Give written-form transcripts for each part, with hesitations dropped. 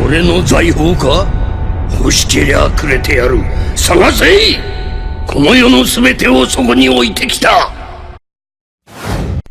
俺の財宝か？欲しけりゃくれてやる。探せ！この世のすべてをそこに置いてきた。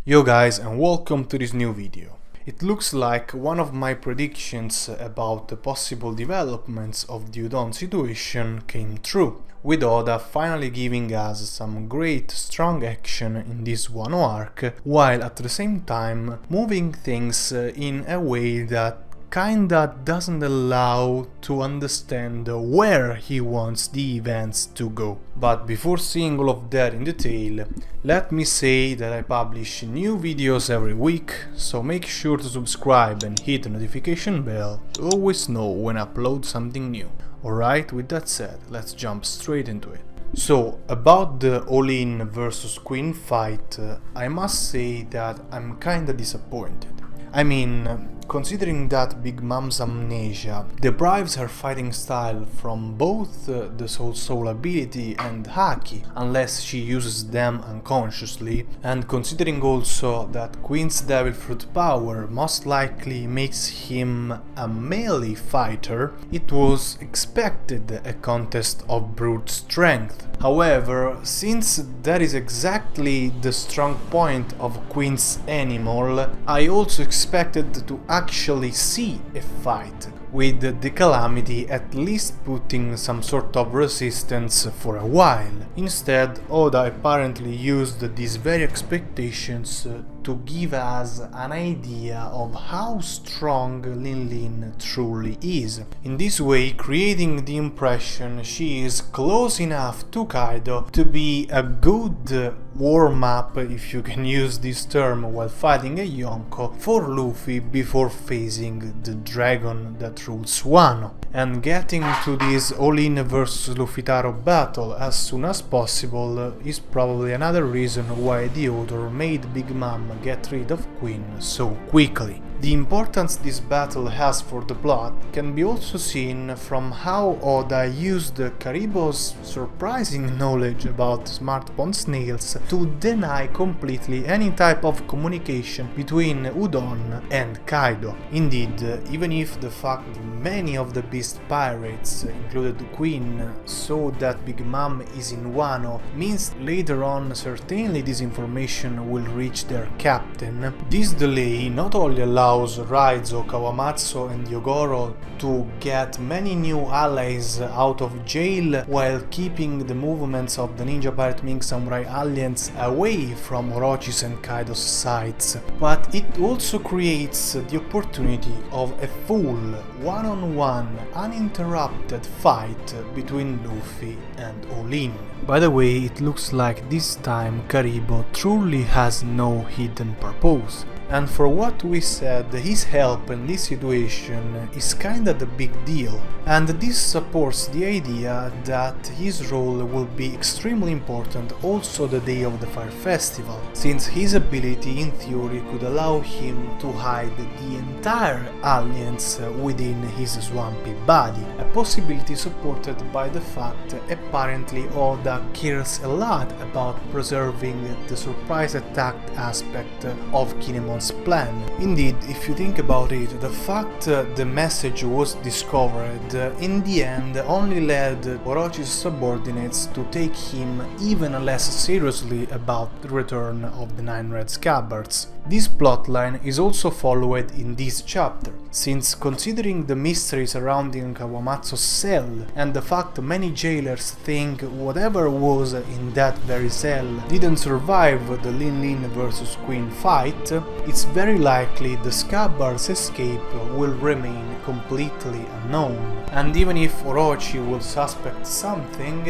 Yo guys, and welcome to this new video. It looks like one of my predictions about the possible developments of the Udon situation came true, with Oda finally giving us some great strong action in this Wano arc, while at the same time moving things in a way that kinda doesn't allow to understand where he wants the events to go. But before seeing all of that in detail, let me say that I publish new videos every week, so make sure to subscribe and hit the notification bell to always know when I upload something new. Alright, with that said, let's jump straight into it. So, about the O-lin versus Queen fight, I must say that I'm kinda disappointed. I mean, considering that Big Mom's amnesia deprives her fighting style from both the soul ability and Haki, unless she uses them unconsciously, and considering also that Queen's Devil Fruit power most likely makes him a melee fighter, it was expected a contest of brute strength. However, since that is exactly the strong point of Queen's animal, I also expected to actually see a fight, with the Calamity at least putting some sort of resistance for a while. Instead, Oda apparently used these very expectations to give us an idea of how strong Lin truly is. In this way, creating the impression she is close enough to Kaido to be a good warm-up, if you can use this term, while fighting a Yonko for Luffy before facing the dragon that rules Wano. And getting to this O-lin versus Luffy Taro battle as soon as possible is probably another reason why the author made Big Mom get rid of Queen so quickly. The importance this battle has for the plot can be also seen from how Oda used Caribou's surprising knowledge about smart pond snails to deny completely any type of communication between Udon and Kaido. Indeed, even if the fact that many of the beast pirates, included Queen, saw that Big Mom is in Wano means later on certainly this information will reach their captain, this delay not only allows Raizo, Kawamatsu and Yogoro to get many new allies out of jail while keeping the movements of the Ninja Pirate Mink Samurai Alliance away from Orochi's and Kaido's sides, but it also creates the opportunity of a full one-on-one uninterrupted fight between Luffy and O-lin. By the way, it looks like this time Caribou truly has no hidden purpose. And for what we said, his help in this situation is kinda the big deal, and this supports the idea that his role will be extremely important also the day of the Fire Festival, since his ability in theory could allow him to hide the entire alliance within his swampy body, a possibility supported by the fact apparently Oda cares a lot about preserving the surprise attack aspect of Kinemon's plan. Indeed, if you think about it, the fact the message was discovered in the end only led Orochi's subordinates to take him even less seriously about the return of the 9 red scabbards. This plotline is also followed in this chapter, since considering the mystery surrounding Kawamatsu's cell and the fact many jailers think whatever was in that very cell didn't survive the Lin vs Queen fight, it's very likely the Scabbard's escape will remain completely unknown. And even if Orochi will suspect something,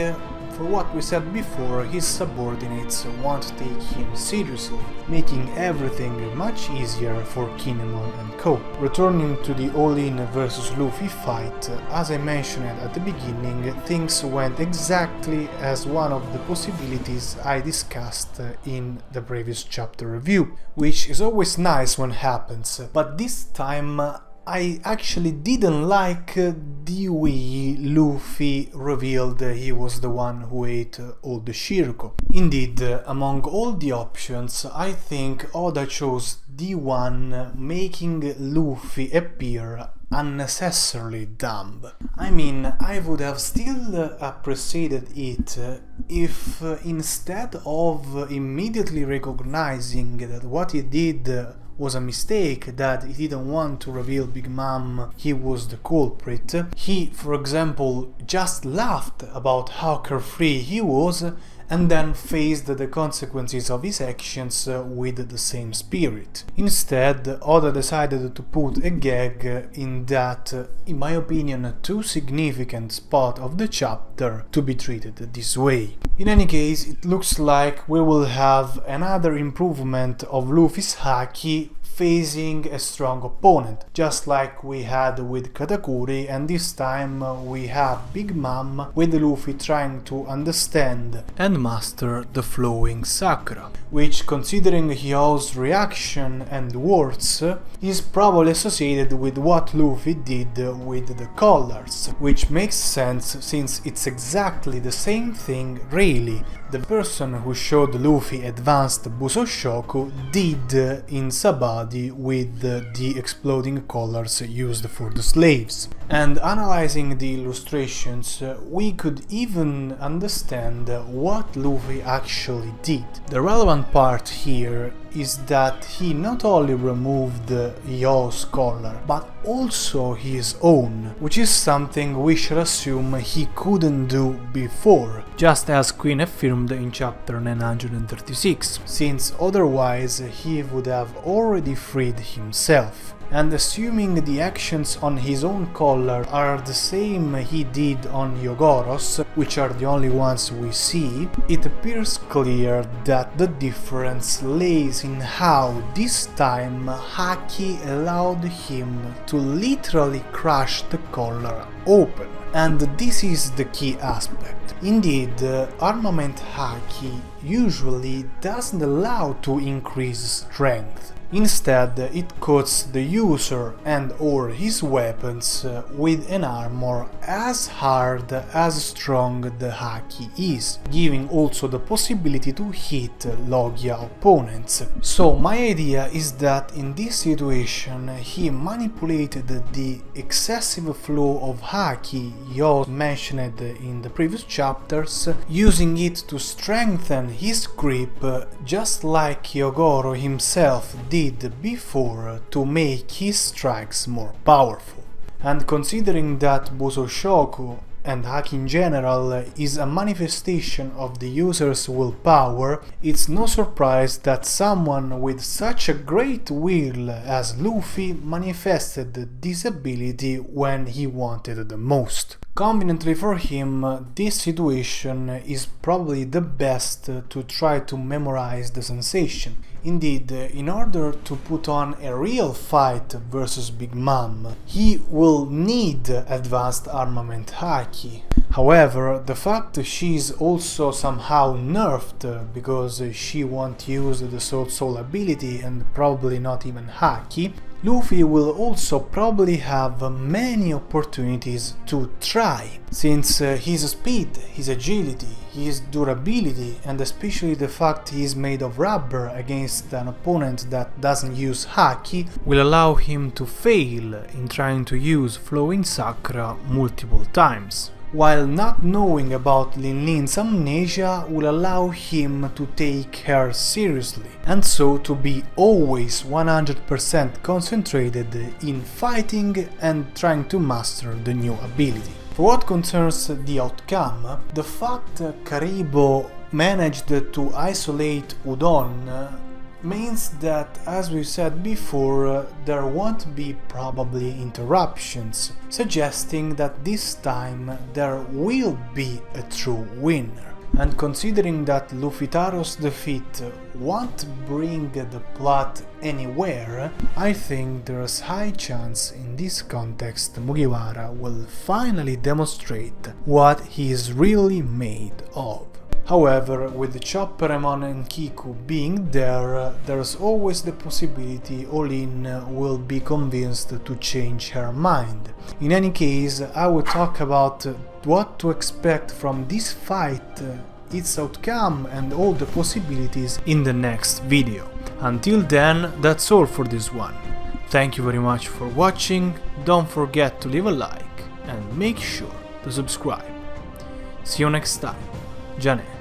for what we said before, his subordinates won't take him seriously, making everything much easier for Kinemon and co. Returning to the O-lin vs Luffy fight, as I mentioned at the beginning, things went exactly as one of the possibilities I discussed in the previous chapter review, which is always nice when happens, but this time I actually didn't like the way Luffy revealed he was the one who ate all the shirko. Indeed, among all the options, I think Oda chose the one making Luffy appear unnecessarily dumb. I mean, I would have still appreciated it if instead of immediately recognizing that what he did was a mistake, that he didn't want to reveal Big Mom he was the culprit, he, for example, just laughed about how carefree he was and then faced the consequences of his actions with the same spirit. Instead, Oda decided to put a gag in that, in my opinion, too significant spot of the chapter to be treated this way. In any case, it looks like we will have another improvement of Luffy's Haki facing a strong opponent, just like we had with Katakuri, and this time we have Big Mom with Luffy trying to understand and master the flowing sakura, which, considering Hyo's reaction and words, is probably associated with what Luffy did with the collars, which makes sense since it's exactly the same thing really the person who showed Luffy advanced Busoshoku did in Sabadi with the exploding collars used for the slaves. And analyzing the illustrations, we could even understand what Luffy actually did. The relevant part here is that he not only removed Yo's collar, but also his own, which is something we should assume he couldn't do before, just as Queen affirmed in chapter 936, since otherwise he would have already freed himself. And assuming the actions on his own collar are the same he did on Yogoro's, which are the only ones we see, it appears clear that the difference lays in how this time Haki allowed him to literally crush the collar open. And this is the key aspect. Indeed, Armament Haki usually doesn't allow to increase strength. Instead, it coats the user and or his weapons with an armor as hard as strong the Haki is, giving also the possibility to hit Logia opponents. So my idea is that in this situation he manipulated the excessive flow of Haki Yo mentioned in the previous chapters, using it to strengthen his grip just like Hyogoro himself did before to make his strikes more powerful. And considering that Busoshoku and Haki in general is a manifestation of the user's willpower, it's no surprise that someone with such a great will as Luffy manifested this ability when he wanted the most. Conveniently for him, this situation is probably the best to try to memorize the sensation. Indeed, in order to put on a real fight versus Big Mom, he will need advanced Armament Haki. However, the fact she is also somehow nerfed because she won't use the Soul ability and probably not even Haki, Luffy will also probably have many opportunities to try, since his speed, his agility, his durability, and especially the fact he is made of rubber against an opponent that doesn't use Haki will allow him to fail in trying to use Flowing Sakura multiple times. While not knowing about Lin Lin's amnesia will allow him to take her seriously, and so to be always 100% concentrated in fighting and trying to master the new ability. For what concerns the outcome, the fact Caribou managed to isolate Udon means that, as we said before, there won't be probably interruptions, suggesting that this time there will be a true winner. And considering that Luffy-Taro's defeat won't bring the plot anywhere, I think there's high chance in this context Mugiwara will finally demonstrate what he is really made of. However, with Chopperemon and Kiku being there, there's always the possibility O-lin will be convinced to change her mind. In any case, I will talk about what to expect from this fight, its outcome and all the possibilities in the next video. Until then, that's all for this one. Thank you very much for watching, don't forget to leave a like and make sure to subscribe. See you next time. Jane.